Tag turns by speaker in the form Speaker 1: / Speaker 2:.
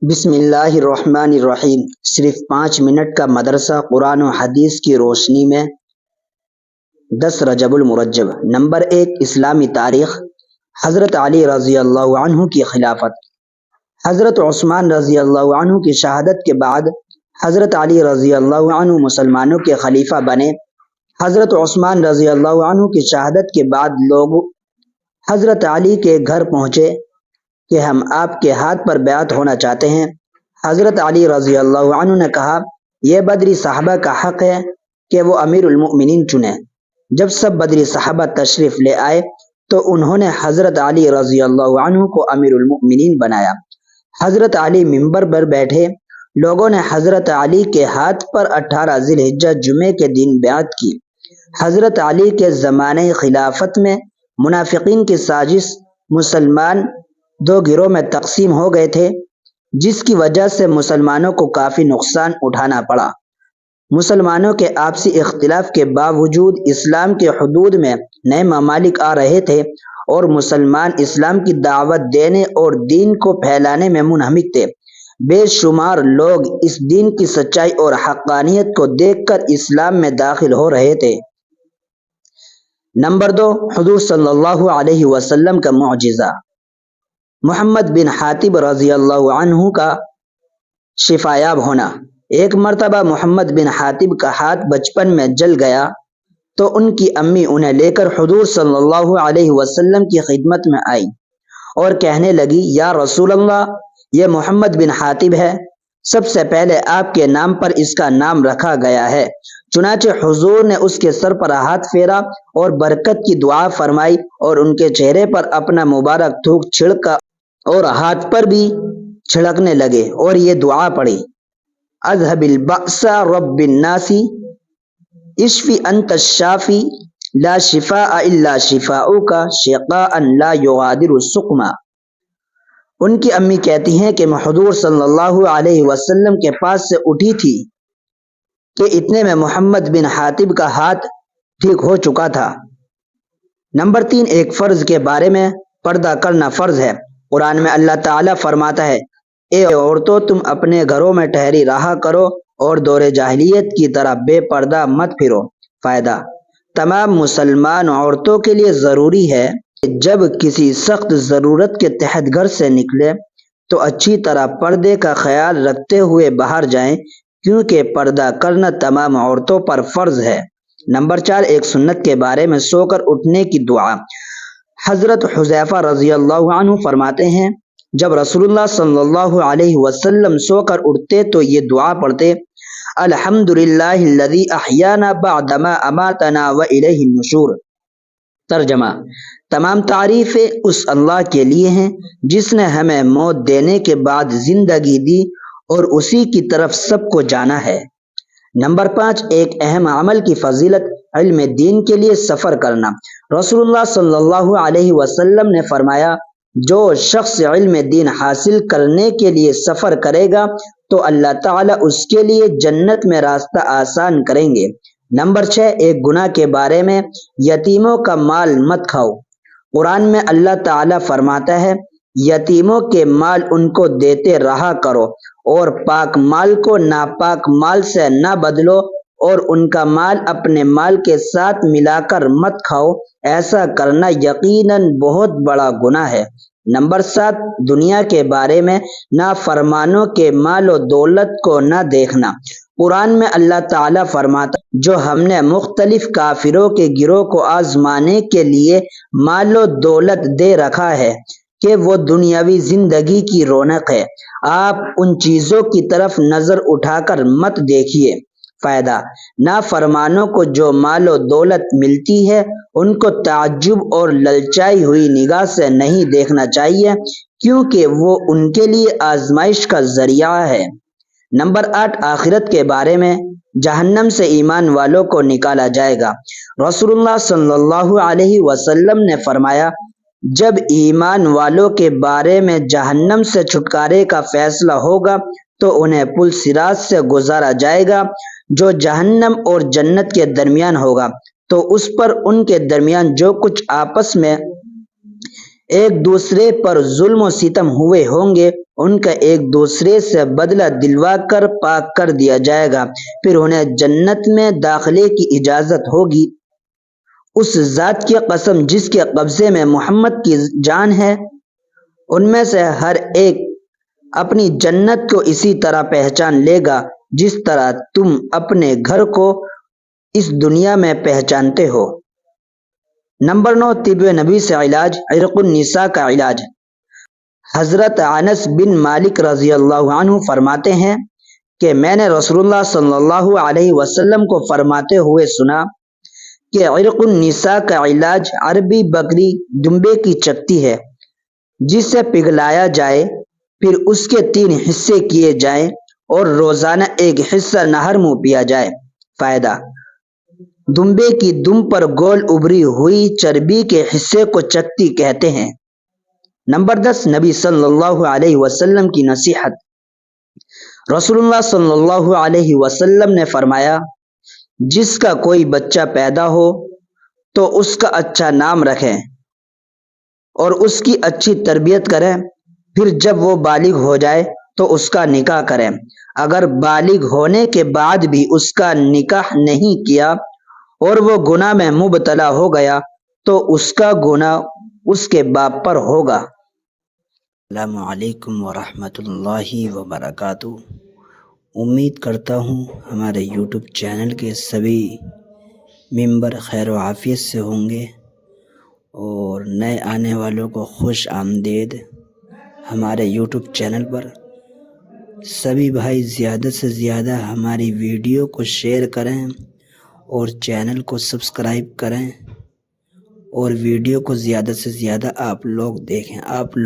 Speaker 1: بسم اللہ الرحمن الرحیم۔ صرف 5 منٹ کا مدرسہ قرآن و حدیث کی روشنی میں 10 رجب المرجب۔ نمبر 1، اسلامی تاریخ۔ حضرت علی رضی اللہ عنہ کی خلافت۔ حضرت عثمان رضی اللہ عنہ کی شہادت کے بعد حضرت علی رضی اللہ عنہ مسلمانوں کے خلیفہ بنے۔ حضرت عثمان رضی اللہ عنہ کی شہادت کے بعد لوگ حضرت علی کے گھر پہنچے کہ ہم آپ کے ہاتھ پر بیعت ہونا چاہتے ہیں۔ حضرت علی رضی اللہ عنہ نے کہا، یہ بدری صحابہ کا حق ہے کہ وہ امیر المؤمنین چنیں۔ جب سب بدری صحابہ تشریف لے آئے تو انہوں نے حضرت علی رضی اللہ عنہ کو امیر المؤمنین بنایا۔ حضرت علی منبر پر بیٹھے، لوگوں نے حضرت علی کے ہاتھ پر 18 ذی الحجہ جمعے کے دن بیعت کی۔ حضرت علی کے زمانے خلافت میں منافقین کی سازش مسلمان 2 گروہ میں تقسیم ہو گئے تھے، جس کی وجہ سے مسلمانوں کو کافی نقصان اٹھانا پڑا۔ مسلمانوں کے آپسی اختلاف کے باوجود اسلام کے حدود میں نئے ممالک آ رہے تھے اور مسلمان اسلام کی دعوت دینے اور دین کو پھیلانے میں منہمک تھے۔ بے شمار لوگ اس دین کی سچائی اور حقانیت کو دیکھ کر اسلام میں داخل ہو رہے تھے۔ نمبر 2، حضور صلی اللہ علیہ وسلم کا معجزہ۔ محمد بن حاتب رضی اللہ عنہ کا شفایاب ہونا۔ ایک مرتبہ محمد بن حاتب کا ہاتھ بچپن میں جل گیا تو ان کی امی انہیں لے کر حضور صلی اللہ علیہ وسلم کی خدمت میں آئی اور کہنے لگی، یا رسول اللہ، یہ محمد بن حاتب ہے، سب سے پہلے آپ کے نام پر اس کا نام رکھا گیا ہے۔ چنانچہ حضور نے اس کے سر پر ہاتھ پھیرا اور برکت کی دعا فرمائی اور ان کے چہرے پر اپنا مبارک تھوک چھڑکا اور ہاتھ پر بھی چھڑکنے لگے اور یہ دعا پڑھی، اذهب البأس رب الناس اشفی انت الشافی لا شفاء الا شفاؤک شفاء لا یغادر سقما۔ ان کی امی کہتی ہیں کہ میں حضور صلی اللہ علیہ وسلم کے پاس سے اٹھی تھی کہ اتنے میں محمد بن حاتب کا ہاتھ ٹھیک ہو چکا تھا۔ نمبر 3، ایک فرض کے بارے میں پردہ کرنا فرض ہے۔ قرآن میں اللہ تعالیٰ فرماتا ہے، اے عورتوں، تم اپنے گھروں میں ٹھہری رہا کرو اور دور جاہلیت کی طرح بے پردہ مت پھرو۔ فائدہ، تمام مسلمان عورتوں کے لیے ضروری ہے کہ جب کسی سخت ضرورت کے تحت گھر سے نکلے تو اچھی طرح پردے کا خیال رکھتے ہوئے باہر جائیں، کیونکہ پردہ کرنا تمام عورتوں پر فرض ہے۔ نمبر 4، ایک سنت کے بارے میں سو کر اٹھنے کی دعا۔ حضرت حذیفہ رضی اللہ عنہ فرماتے ہیں، جب رسول اللہ صلی اللہ علیہ وسلم سو کر اٹھتے تو یہ دعا پڑھتے، الحمدللہ الذی احیانا بعدما اماتنا والیہ النشور۔ ترجمہ، تمام تعریفیں اس اللہ کے لیے ہیں جس نے ہمیں موت دینے کے بعد زندگی دی اور اسی کی طرف سب کو جانا ہے۔ نمبر 5، ایک اہم عمل کی فضیلت، علم دین کے لیے سفر کرنا۔ رسول اللہ صلی اللہ علیہ وسلم نے فرمایا، جو شخص علم دین حاصل کرنے کے لیے سفر کرے گا تو اللہ تعالیٰ اس کے لیے جنت میں راستہ آسان کریں گے۔ نمبر 6، ایک گناہ کے بارے میں، یتیموں کا مال مت کھاؤ۔ قرآن میں اللہ تعالیٰ فرماتا ہے، یتیموں کے مال ان کو دیتے رہا کرو اور پاک مال کو ناپاک مال سے نہ بدلو اور ان کا مال اپنے مال کے ساتھ ملا کر مت کھاؤ، ایسا کرنا یقیناً بہت بڑا گناہ ہے۔ نمبر 7، دنیا کے بارے میں، نافرمانوں کے مال و دولت کو نہ دیکھنا۔ قرآن میں اللہ تعالیٰ فرماتا، جو ہم نے مختلف کافروں کے گروہ کو آزمانے کے لیے مال و دولت دے رکھا ہے کہ وہ دنیاوی زندگی کی رونق ہے، آپ ان چیزوں کی طرف نظر اٹھا کر مت دیکھیے۔ فائدہ، نافرمانوں کو جو مال و دولت ملتی ہے ان کو تعجب اور للچائی ہوئی نگاہ سے نہیں دیکھنا چاہیے، کیونکہ وہ ان کے لیے آزمائش کا ذریعہ ہے۔ نمبر 8، آخرت کے بارے میں، جہنم سے ایمان والوں کو نکالا جائے گا۔ رسول اللہ صلی اللہ علیہ وسلم نے فرمایا، جب ایمان والوں کے بارے میں جہنم سے چھٹکارے کا فیصلہ ہوگا تو انہیں پل صراط سے گزارا جائے گا جو جہنم اور جنت کے درمیان ہوگا، تو اس پر ان کے درمیان جو کچھ آپس میں ایک دوسرے پر ظلم و ستم ہوئے ہوں گے، ان کا ایک دوسرے سے بدلہ دلوا کر پاک کر دیا جائے گا، پھر انہیں جنت میں داخلے کی اجازت ہوگی۔ اس ذات کی قسم جس کے قبضے میں محمد کی جان ہے، ان میں سے ہر ایک اپنی جنت کو اسی طرح پہچان لے گا جس طرح تم اپنے گھر کو اس دنیا میں پہچانتے ہو۔ نمبر 9، طب نبی سے علاج، عرق النساء کا علاج۔ حضرت انس بن مالک رضی اللہ عنہ فرماتے ہیں کہ میں نے رسول اللہ صلی اللہ علیہ وسلم کو فرماتے ہوئے سنا کہ عرق النساء کا علاج عربی بکری دمبے کی چکتی ہے جسے پگھلایا جائے، پھر اس کے 3 حصے کیے جائیں اور روزانہ ایک حصہ نہر منہ پیا جائے۔ فائدہ: دمبے کی دم پر گول ابری ہوئی چربی کے حصے کو چکتی کہتے ہیں۔ نمبر 10، نبی صلی اللہ علیہ وسلم کی نصیحت۔ رسول اللہ صلی اللہ علیہ وسلم نے فرمایا، جس کا کوئی بچہ پیدا ہو تو اس کا اچھا نام رکھیں اور اس کی اچھی تربیت کریں، پھر جب وہ بالغ ہو جائے تو اس کا نکاح کریں۔ اگر بالغ ہونے کے بعد بھی اس کا نکاح نہیں کیا اور وہ گناہ میں مبتلا ہو گیا تو اس کا گناہ اس کے باپ پر ہوگا۔ السلام علیکم ورحمۃ اللہ وبرکاتہ۔ امید کرتا ہوں ہمارے یوٹیوب چینل کے سبھی ممبر خیر و عافیت سے ہوں گے، اور نئے آنے والوں کو خوش آمدید ہمارے یوٹیوب چینل پر۔ سبھی بھائی زیادہ سے زیادہ ہماری ویڈیو کو شیئر کریں اور چینل کو سبسکرائب کریں، اور ویڈیو کو زیادہ سے زیادہ آپ لوگ دیکھیں۔ آپ لوگ